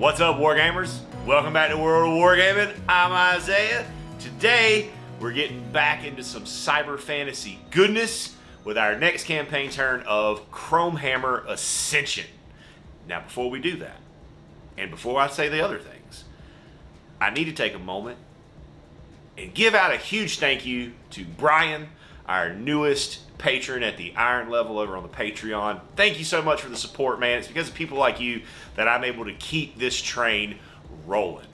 What's up, Wargamers? Welcome back to World of Wargaming. I'm Isaiah. Today, we're getting back into some cyber fantasy goodness with our next campaign turn of Chromehammer Ascension. Now, before we do that, and before I say the other things, I need to take a moment and give out a huge thank you to Brian, our newest patron at the Iron level over on the Patreon. Thank you so much for the support, man. It's because of people like you that I'm able to keep this train rolling.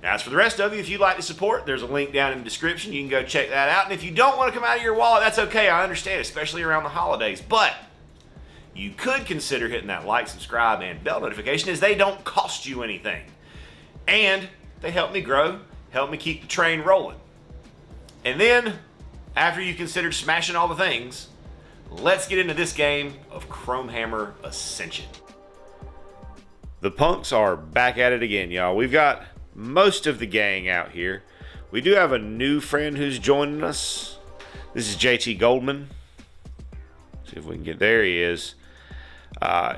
Now, as for the rest of you, if you'd like to support, there's a link down in the description. You can go check that out. And if you don't want to come out of your wallet, that's okay. I understand, especially around the holidays. But you could consider hitting that like, subscribe, and bell notification, as they don't cost you anything. And they help me grow, help me keep the train rolling. And then, after you considered smashing all the things, let's get into this game of Chromehammer Ascension. The punks are back at it again, y'all. We've got most of the gang out here. We do have a new friend who's joining us. This is JT Goldman. See if we can get there. He is.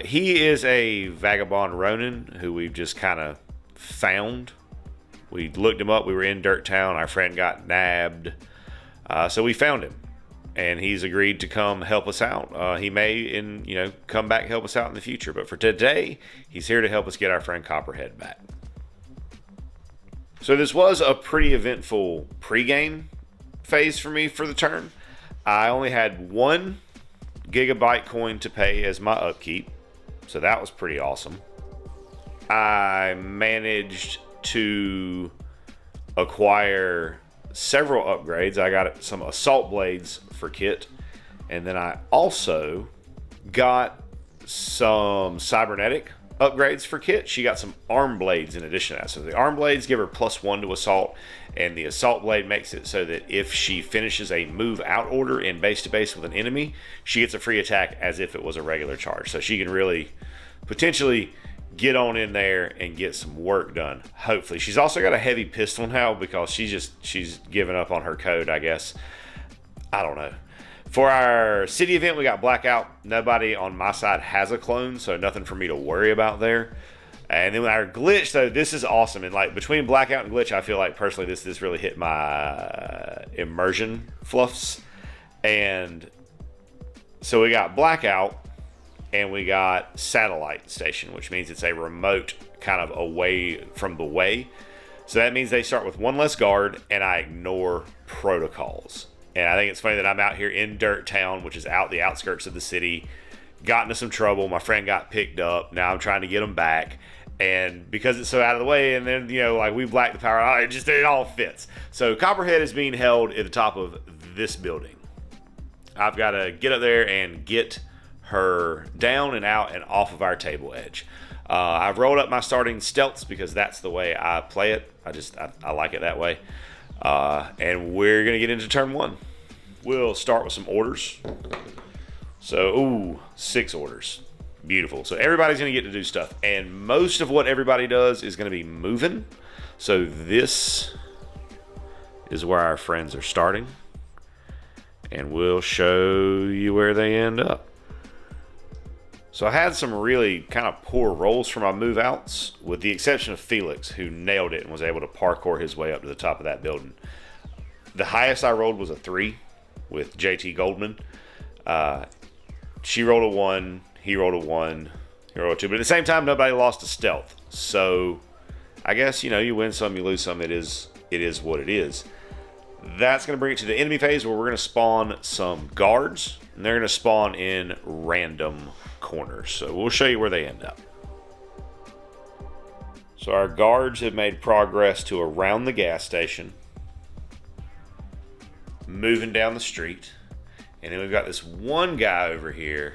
He is a vagabond Ronin who we've just kind of found. We looked him up. We were in Dirt Town. Our friend got nabbed. So we found him, and he's agreed to come help us out. He may, come back and help us out in the future. But for today, he's here to help us get our friend Copperhead back. So this was a pretty eventful pregame phase for me for the turn. I only had 1 gigabyte coin to pay as my upkeep, so that was pretty awesome. I managed to acquire several upgrades. I got some assault blades for Kit, and then I also got some cybernetic upgrades for Kit. She got some arm blades in addition to that. So the arm blades give her +1 to assault, and the assault blade makes it so that if she finishes a move out order in base to base with an enemy, she gets a free attack as if it was a regular charge. So she can really potentially get on in there and get some work done, hopefully. She's also got a heavy pistol now because she's given up on her code, I guess. I don't know. For our city event, we got Blackout. Nobody on my side has a clone, so nothing for me to worry about there. And then with our glitch, though, this is awesome. And like between Blackout and glitch, I feel like personally this really hit my immersion fluffs. And so we got Blackout, and we got Satellite Station, which means it's a remote kind of away from the way. So that means they start with 1 less guard, and I ignore protocols. And I think it's funny that I'm out here in Dirt Town, which is out the outskirts of the city, got into some trouble. My friend got picked up. Now I'm trying to get him back. And because it's so out of the way, and then, we black the power out, it all fits. So Copperhead is being held at the top of this building. I've got to get up there and get her down and out and off of our table edge. I've rolled up my starting stealths because that's the way I play it. I like it that way. And we're going to get into turn 1. We'll start with some orders. So, 6 orders. Beautiful. So everybody's going to get to do stuff. And most of what everybody does is going to be moving. So this is where our friends are starting. And we'll show you where they end up. So I had some really kind of poor rolls for my move outs, with the exception of Felix, who nailed it and was able to parkour his way up to the top of that building. The highest I rolled was a 3 with JT Goldman. She rolled a 1, he rolled a 1, he rolled a 2. But at the same time, nobody lost a stealth. So I guess, you win some, you lose some. It is what it is. That's going to bring it to the enemy phase, where we're going to spawn some guards, and they're going to spawn in random corners. So we'll show you where they end up. So our guards have made progress to around the gas station, moving down the street, and then we've got this one guy over here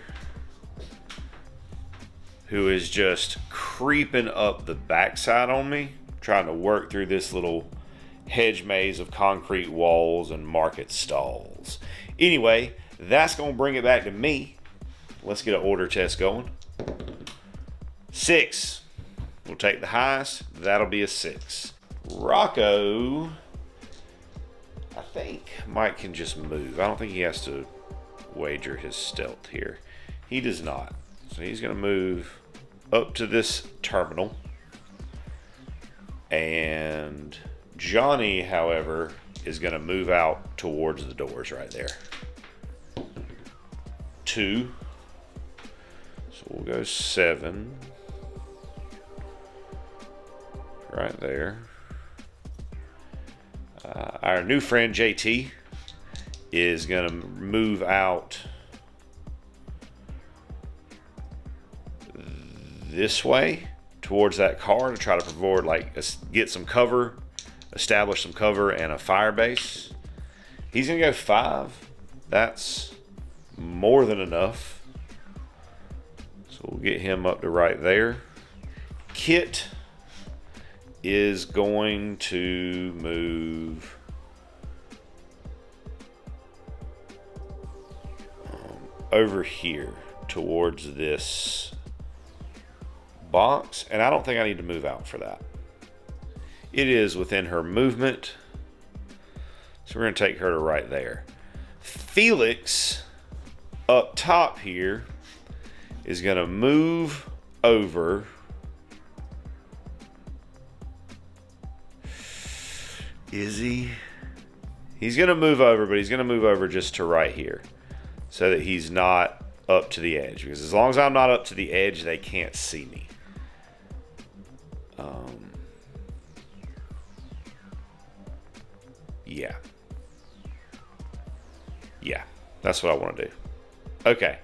who is just creeping up the backside on me, trying to work through this little hedge maze of concrete walls and market stalls. Anyway, that's going to bring it back to me. Let's get an order test going. 6. We'll take the highest. That'll be a 6. Rocco, I think Mike can just move. I don't think he has to wager his stealth here. He does not. So he's going to move up to this terminal. And Johnny, however, is going to move out towards the doors right there. 2. So we'll go 7. Right there. Our new friend JT is going to move out this way towards that car to try to provide, like, get some cover, establish some cover and a fire base. He's going to go 5. That's more than enough. So we'll get him up to right there. Kit is going to move over here towards this box, and I don't think I need to move out for that. It is within her movement, so we're going to take her to right there. Felix up top here is going to move over. Is he? He's going to move over, but he's going to move over just to right here so that he's not up to the edge, because as long as I'm not up to the edge, they can't see me. Yeah, that's what I want to do. Okay,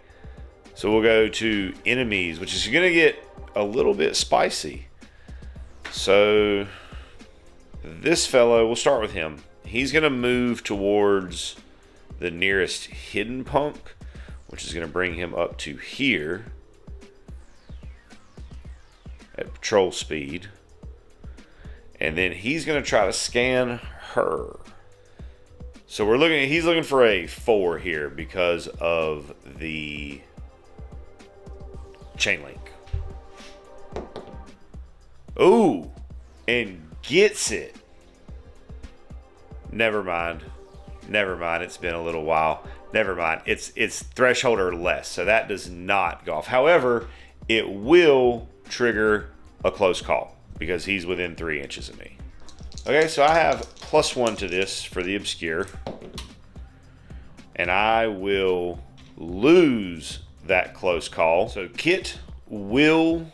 so we'll go to enemies, which is going to get a little bit spicy. So this fellow, we'll start with him. He's going to move towards the nearest hidden punk, which is going to bring him up to here at patrol speed. And then he's going to try to scan her. So we're looking, he's looking for a 4 here because of the chain link. Ooh, and gets it. Never mind. It's been a little while. Never mind. It's threshold or less, so that does not go off. However, it will trigger a close call because he's within 3 inches of me. Okay, so I have +1 to this for the obscure, and I will lose that close call. So Kit will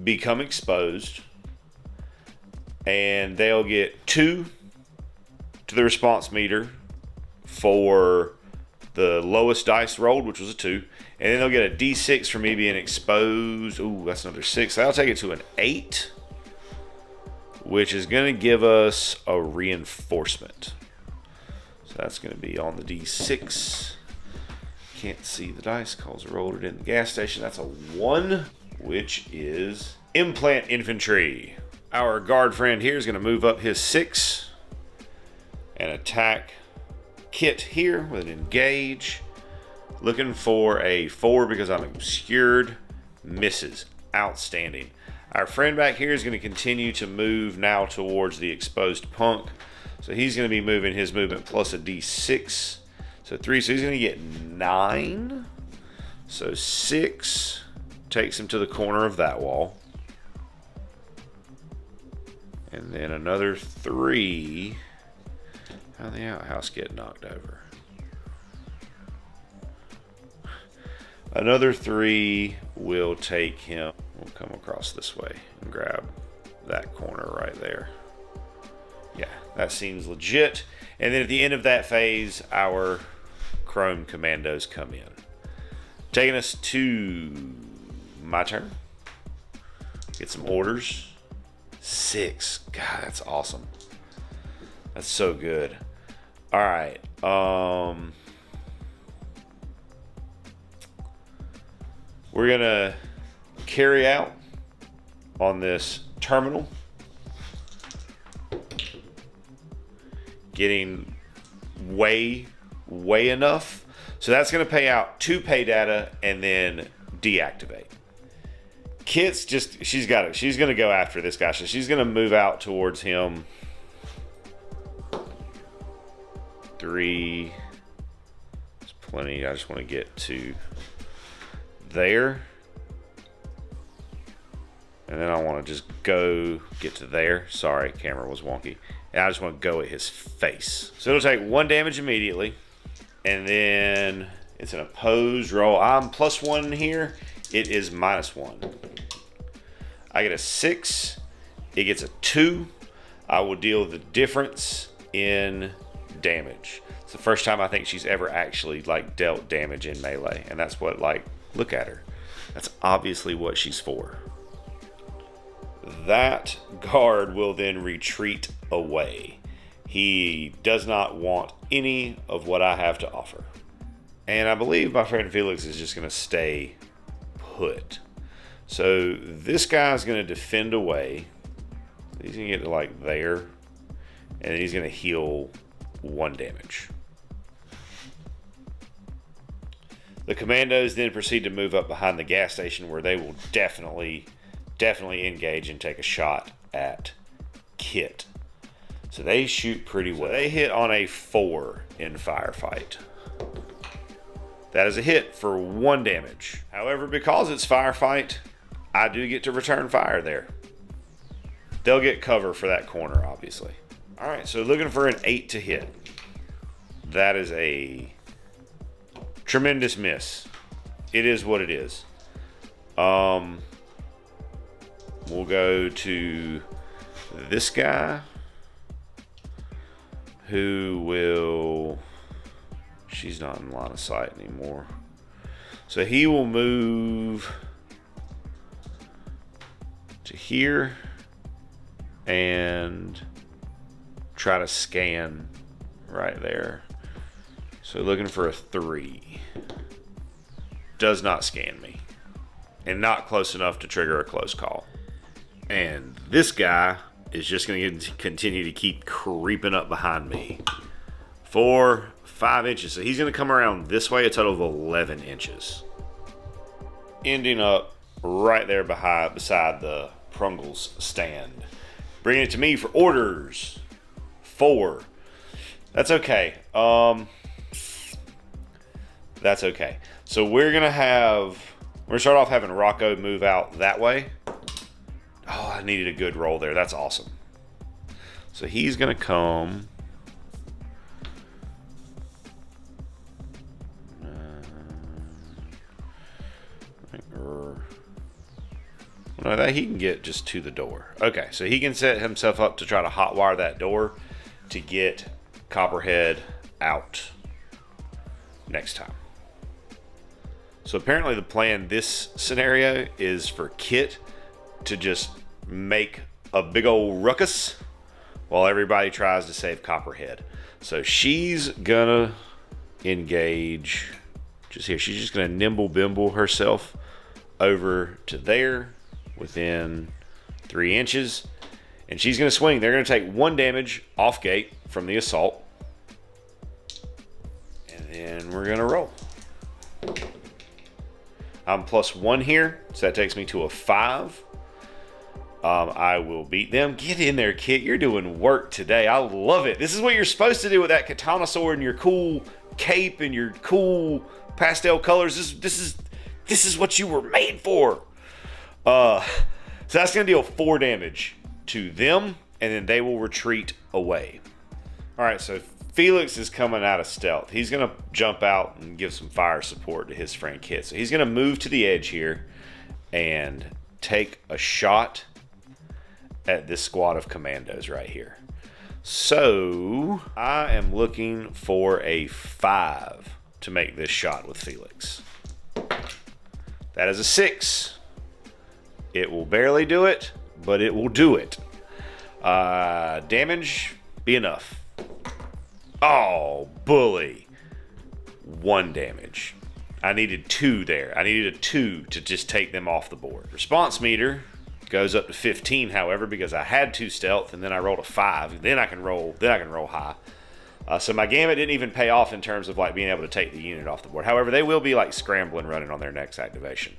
become exposed, and they'll get 2 to the response meter for the lowest dice rolled, which was a 2, and then they'll get a D6 for me being exposed. Ooh, that's another 6. That'll take it to an 8, which is going to give us a reinforcement. So that's going to be on the D6. Can't see the dice because I rolled it in the gas station. That's a 1, which is implant infantry. Our guard friend here is going to move up his 6 and attack Kit here with an engage. Looking for a 4 because I'm obscured. Misses. Outstanding. Our friend back here is going to continue to move now towards the exposed punk. So he's going to be moving his movement plus a D6. So 3, so he's going to get 9. So 6 takes him to the corner of that wall. And then another 3. How'd the outhouse get knocked over? Another 3 will take him. We'll come across this way and grab that corner right there. Yeah, that seems legit. And then at the end of that phase, our Chrome Commandos come in. Taking us to my turn. Get some orders. 6. God, that's awesome. That's so good. All right. We're going to carry out on this terminal. Getting way enough. So that's going to pay out 2 pay data and then deactivate. Kit's just, she's got it. She's going to go after this guy. So she's going to move out towards him. 3. It's plenty. I just want to get to there. And then I want to just go get to there. Sorry, camera was wonky. And I just want to go at his face. So it'll take 1 damage immediately. And then it's an opposed roll. I'm +1 here. It is -1. I get a 6. It gets a 2. I will deal the difference in damage. It's the first time I think she's ever actually like dealt damage in melee. And that's what, like, look at her. That's obviously what she's for. That guard will then retreat away. He does not want any of what I have to offer. And I believe my friend Felix is just going to stay put. So this guy's going to defend away. He's going to get to like there. And then he's going to heal 1 damage. The commandos then proceed to move up behind the gas station, where they will definitely engage and take a shot at Kit. So they shoot pretty well. So they hit on a 4 in firefight. That is a hit for 1 damage. However, because it's firefight, I do get to return fire there. They'll get cover for that corner, obviously. All right, so looking for an 8 to hit. That is a tremendous miss. It is what it is. We'll go to this guy, who will... She's not in line of sight anymore. So he will move to here and try to scan right there. So looking for a 3. Does not scan me. And not close enough to trigger a close call. And this guy is just going to continue to keep creeping up behind me for 5 inches. So he's going to come around this way a total of 11 inches. Ending up right there beside the Prungles stand. Bringing it to me for orders. 4. That's okay. That's okay. So we're going to start off having Rocco move out that way. Oh, I needed a good roll there. That's awesome. So he's going to come... No, that he can get just to the door. Okay, so he can set himself up to try to hotwire that door to get Copperhead out next time. So apparently the plan this scenario is for Kit to just make a big old ruckus while everybody tries to save Copperhead. So she's gonna engage just here. She's just gonna nimble bimble herself over to there within 3 inches, and she's gonna swing. They're gonna take 1 damage off gate from the assault, and then we're gonna roll. I'm +1 here, so that takes me to a 5. I will beat them. Get in there, Kit. You're doing work today. I love it. This is what you're supposed to do with that katana sword and your cool cape and your cool pastel colors. This is what you were made for. So that's going to deal 4 damage to them, and then they will retreat away. All right, so Felix is coming out of stealth. He's going to jump out and give some fire support to his friend Kit. So he's going to move to the edge here and take a shot at this squad of commandos right here. So I am looking for a 5 to make this shot with Felix. That is a 6. It will barely do it, but it will do it. Damage be enough. Oh, bully. 1 damage. I needed 2 there. I needed a 2 to just take them off the board. Response meter goes up to 15, however, because I had 2 stealth and then I rolled a 5. Then I can roll high. So my gamut didn't even pay off in terms of like being able to take the unit off the board. However, they will be like scrambling running on their next activation.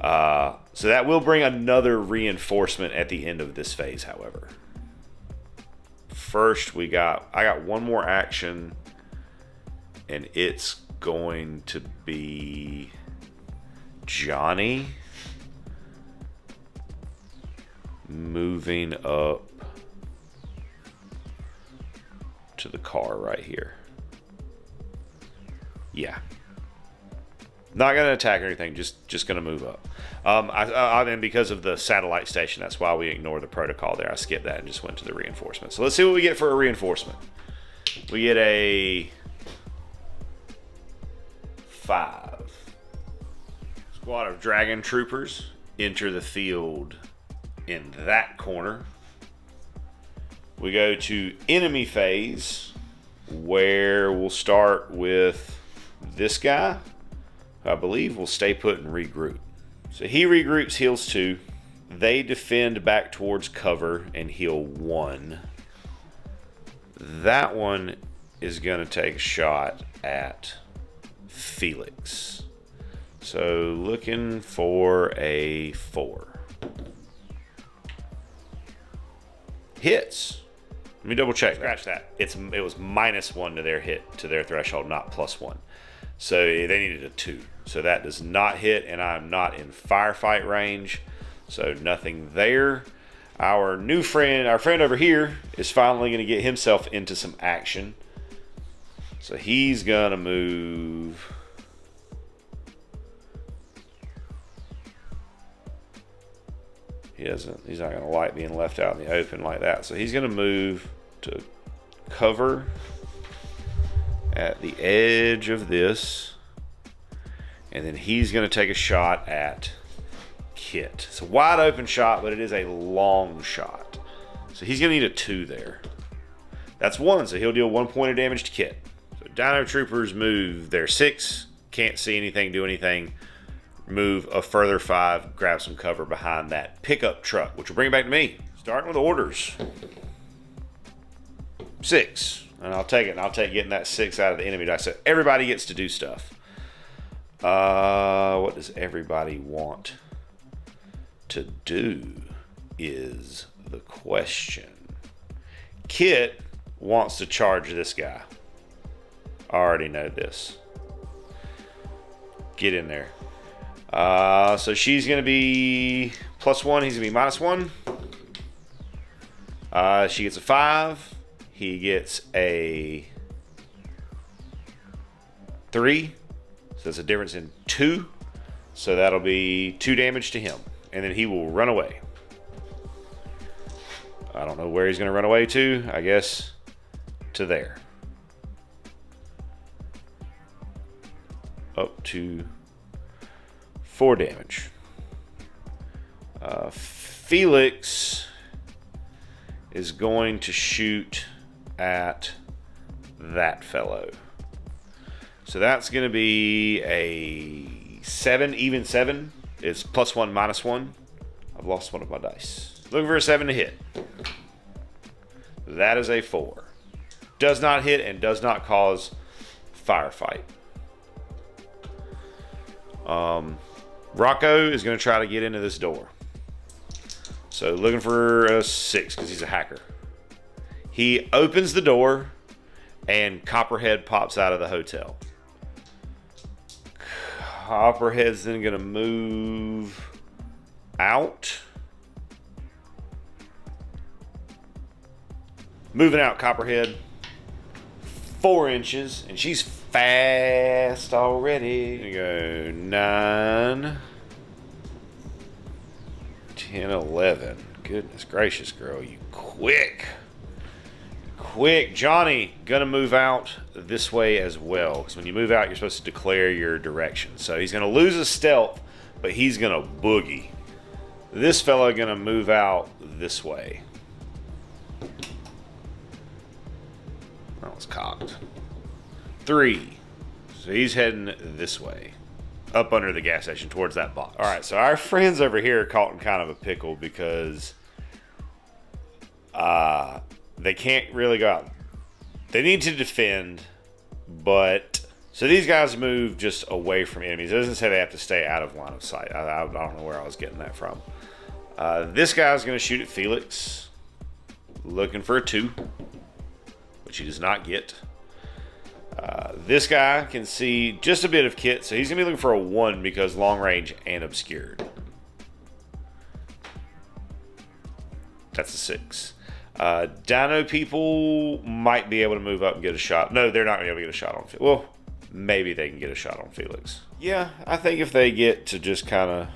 So that will bring another reinforcement at the end of this phase, however. First, I got 1 more action, and it's going to be Johnny. moving up to the car right here. Yeah. Not going to attack or anything, just going to move up. And because of the satellite station, that's why we ignore the protocol there. I skipped that and just went to the reinforcement. So let's see what we get for a reinforcement. We get a 5. Squad of dragon troopers enter the field in that corner. We go to enemy phase, where we'll start with this guy. I believe we'll stay put and regroup. So he regroups, heals 2. They defend back towards cover and heal 1. That one is going to take a shot at Felix. So looking for a 4. Hits. Let me double check. Scratch that. It was -1 to their hit, to their threshold, not +1. So they needed a 2. So that does not hit, and I'm not in firefight range. So nothing there. Our friend over here is finally going to get himself into some action. So he's going to move. He's not going to like being left out in the open like that. So he's going to move to cover at the edge of this. And then he's going to take a shot at Kit. It's a wide open shot, but it is a long shot. So he's going to need a 2 there. That's 1, so he'll deal 1 point of damage to Kit. So Dino Troopers move their 6. Can't see anything, do anything. Move a further 5, grab some cover behind that pickup truck, which will bring it back to me. Starting with orders. 6. And I'll take it. And I'll take getting that 6 out of the enemy dice. So everybody gets to do stuff. What does everybody want to do is the question. Kit wants to charge this guy. I already know this. Get in there. So she's going to be +1. He's going to be -1. She gets a 5. He gets a 3. So that's a difference in 2. So that'll be 2 damage to him. And then he will run away. I don't know where he's going to run away to. I guess to there. Up to 4 damage. Felix is going to shoot at that fellow. So that's going to be a 7, even 7. It's +1, -1. I've lost one of my dice. Looking for a 7 to hit. That is a 4. Does not hit and does not cause firefight. Rocco is going to try to get into this door. So looking for a 6 because he's a hacker. He opens the door and Copperhead pops out of the hotel. Copperhead's then going to move out. Moving out, Copperhead. 4 inches, and she's fast already. There you go. 9, 10, 11. Goodness gracious, girl, you quick. Quick. Johnny gonna move out this way as well, because when you move out, you're supposed to declare your direction. So he's gonna lose his stealth, but he's gonna boogie. This fella gonna move out this way. That was cocked. 3. So he's heading this way. Up under the gas station towards that box. Alright, so our friends over here are caught in kind of a pickle because they can't really go out. They need to defend, but so these guys move just away from enemies. It doesn't say they have to stay out of line of sight. I don't know where I was getting that from. This guy's going to shoot at Felix. Looking for a 2. Which he does not get. This guy can see just a bit of Kit, so he's going to be looking for a 1 because long range and obscured. That's a 6. Dino people might be able to move up and get a shot. No, they're not going to be able to get a shot on Felix. Well, maybe they can get a shot on Felix. Yeah, I think if they get to just kind of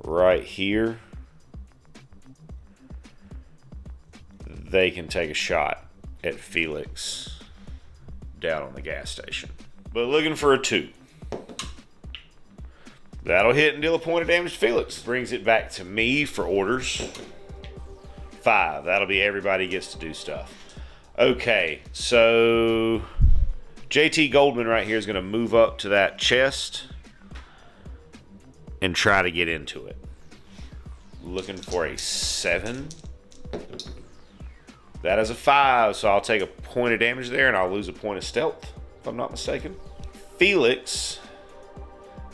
right here, they can take a shot at Felix down on the gas station. But looking for a 2. That'll hit and deal a point of damage to Felix. Brings it back to me for orders. 5. That'll be everybody gets to do stuff. Okay, so JT Goldman right here is going to move up to that chest and try to get into it. Looking for a 7. That is a 5, so I'll take a point of damage there and I'll lose a point of stealth, if I'm not mistaken. Felix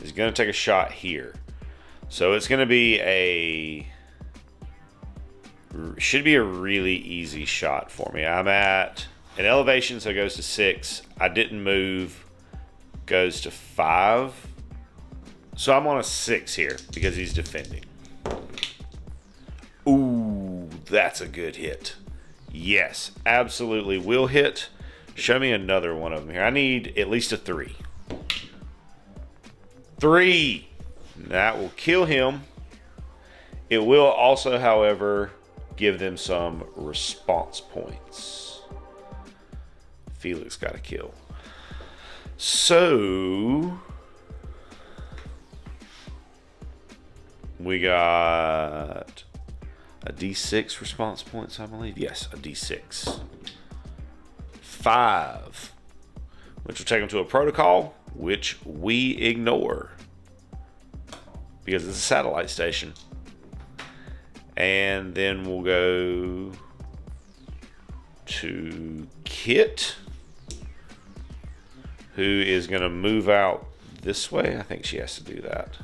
is going to take a shot here. So it's going to be should be a really easy shot for me. I'm at an elevation, so it goes to 6. I didn't move, goes to 5. So I'm on a 6 here because he's defending. Ooh, that's a good hit. Yes, absolutely will hit. Show me another one of them here. I need at least a 3. 3. That will kill him. It will also, however, give them some response points. Felix got a kill. So we got a D6 response points, I believe. Yes, a D6. 5. Which will take them to a protocol, which we ignore. Because it's a satellite station. And then we'll go to Kit, who is going to move out this way. I think she has to do that.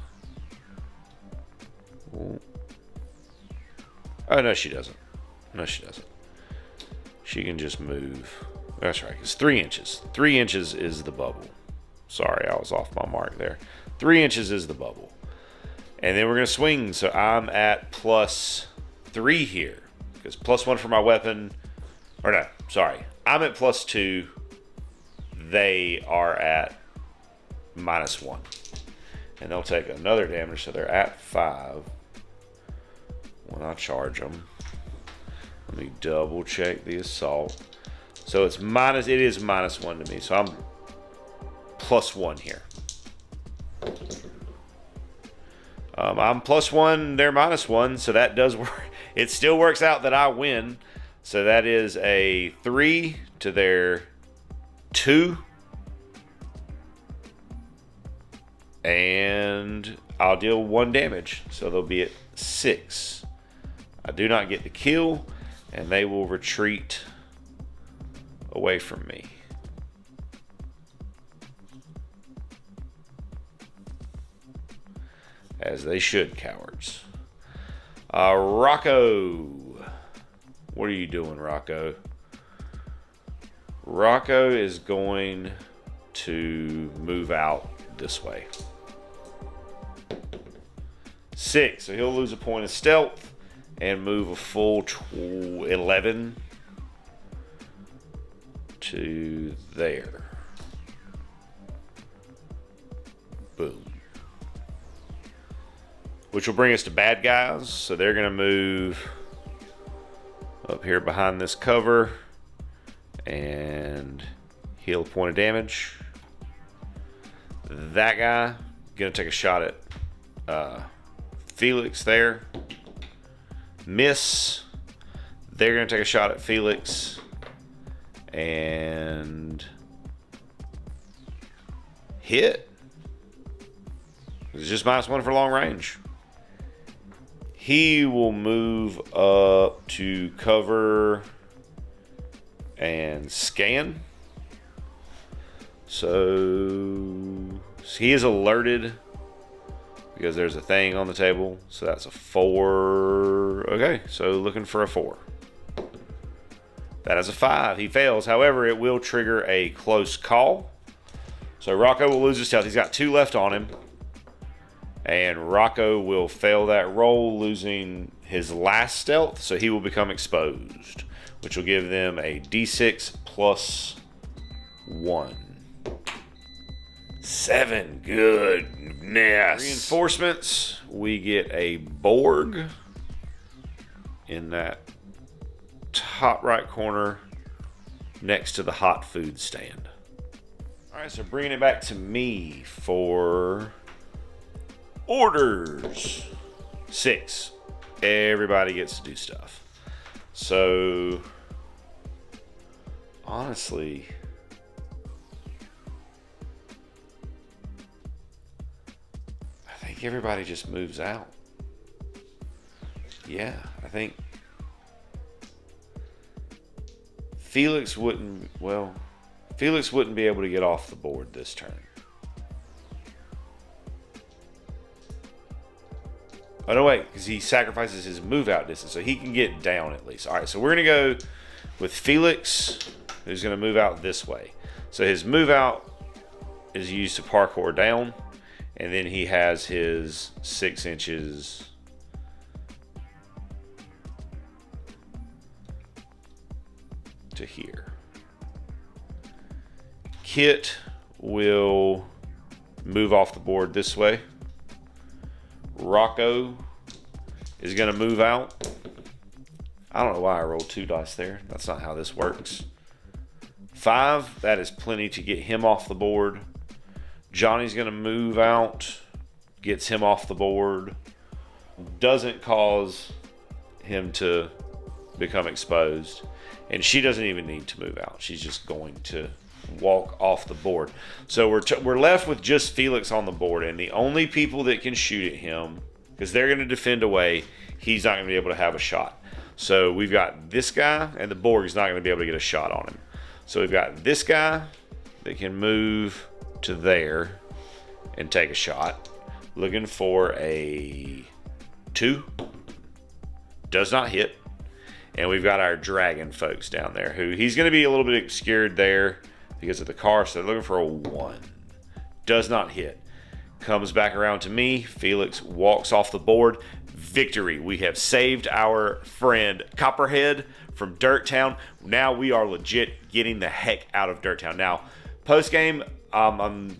Oh, no, she doesn't. No, she doesn't. She can just move. That's right, it's 3 inches. 3 inches is the bubble. Sorry, I was off my mark there. 3 inches is the bubble. And then we're going to swing. So I'm at +3 here. Because +1 for my weapon. Or no, sorry. I'm at +2. They are at -1. And they'll take another damage. So they're at 5. When I charge them. Let me double check the assault. So it is -1 to me. So I'm +1 here. I'm +1, they're -1, so that does work. It still works out that I win. So that is a 3 to their 2. And I'll deal 1 damage. So they'll be at 6. I do not get the kill, and they will retreat away from me. As they should, cowards. Rocco. What are you doing, Rocco? Rocco is going to move out this way. 6. So he'll lose a point of stealth and move a full 11 to there. Boom. Which will bring us to bad guys. So they're going to move up here behind this cover and heal a point of damage. That guy going to take a shot at Felix there. Miss. They're going to take a shot at Felix and hit. It's just -1 for long range. He will move up to cover and scan. So he is alerted because there's a thing on the table. So that's a 4. Okay, so looking for a 4. That is a 5. He fails. However, it will trigger a close call. So Rocco will lose his health. He's got 2 left on him. And Rocco will fail that roll, losing his last stealth, so he will become exposed, which will give them a d6 plus 1. 7. Goodness. Reinforcements. We get a Borg in that top right corner next to the hot food stand. All right, so bringing it back to me for orders. 6. Everybody gets to do stuff. So, honestly, I think everybody just moves out. Yeah, I think Felix wouldn't be able to get off the board this turn. Oh, no, wait, because he sacrifices his move-out distance, so he can get down at least. All right, so we're going to go with Felix, who's going to move out this way. So his move-out is used to parkour down, and then he has his 6 inches to here. Kit will move off the board this way. Rocco is going to move out. I don't know why I rolled 2 dice there. That's not how this works. 5, that is plenty to get him off the board. Johnny's going to move out, gets him off the board. Doesn't cause him to become exposed. And she doesn't even need to move out. She's just going to walk off the board. So we're left with just Felix on the board, and the only people that can shoot at him, because they're going to defend away, he's not going to be able to have a shot. So we've got this guy, and the Borg is not going to be able to get a shot on him. So we've got this guy that can move to there and take a shot. Looking for a 2. Does not hit. And we've got our dragon folks down there, who he's going to be a little bit obscured there because of the car, so they're looking for a 1. Does not hit. Comes back around to me. Felix walks off the board. Victory. We have saved our friend Copperhead from Dirt Town. Now we are legit getting the heck out of Dirt Town. Now, post-game, I'm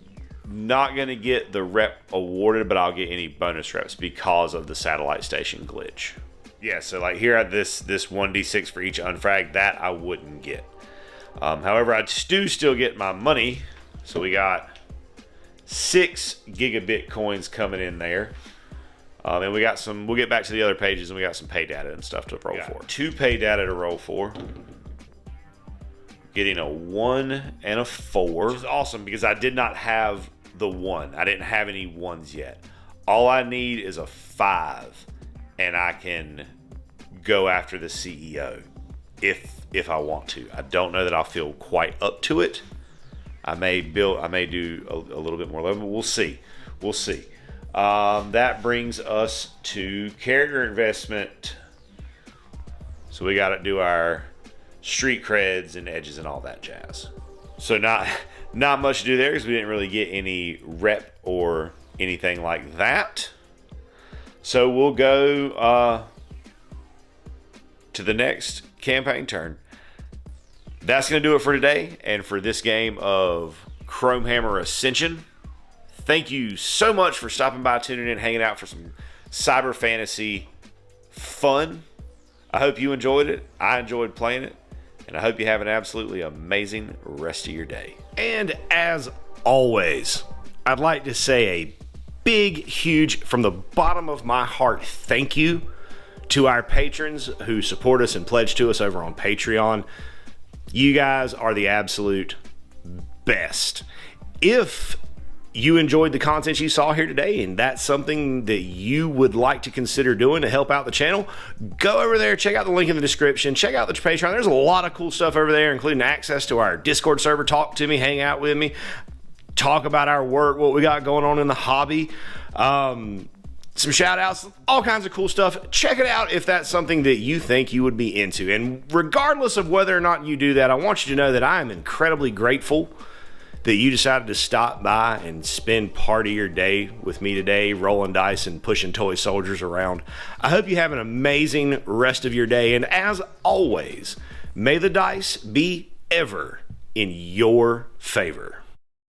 not going to get the rep awarded, but I'll get any bonus reps because of the satellite station glitch. Yeah, so like here at this 1d6 for each unfrag, that I wouldn't get. However, I do still get my money. So we got 6 gigabit coins coming in there. And we got some, we'll get back to the other pages, and we got some pay data and stuff to roll for. 2 pay data to roll for. Getting a 1 and a 4. Which is awesome because I did not have the 1. I didn't have any 1s yet. All I need is a 5, and I can go after the CEO if I want to. I don't know that I'll feel quite up to it. I may do a little bit more level, but we'll see. We'll see. That brings us to character investment. So we got to do our street creds and edges and all that jazz. So not much to do there because we didn't really get any rep or anything like that. So we'll go to the next campaign turn. That's going to do it for today and for this game of Chromehammer Ascension. Thank you so much for stopping by, tuning in, hanging out for some cyber fantasy fun. I hope you enjoyed it. I enjoyed playing it. And I hope you have an absolutely amazing rest of your day. And as always, I'd like to say a big, huge, from the bottom of my heart, thank you to our patrons who support us and pledge to us over on Patreon. You guys are the absolute best. If you enjoyed the content you saw here today and that's something that you would like to consider doing to help out the channel, go over there, check out the link in the description, check out the Patreon. There's a lot of cool stuff over there, including access to our Discord server. Talk to me, hang out with me, talk about our work, what we got going on in the hobby, some shout outs, all kinds of cool stuff. Check it out if that's something that you think you would be into. And regardless of whether or not you do that, I want you to know that I am incredibly grateful that you decided to stop by and spend part of your day with me today, rolling dice and pushing toy soldiers around. I hope you have an amazing rest of your day, and as always, may the dice be ever in your favor.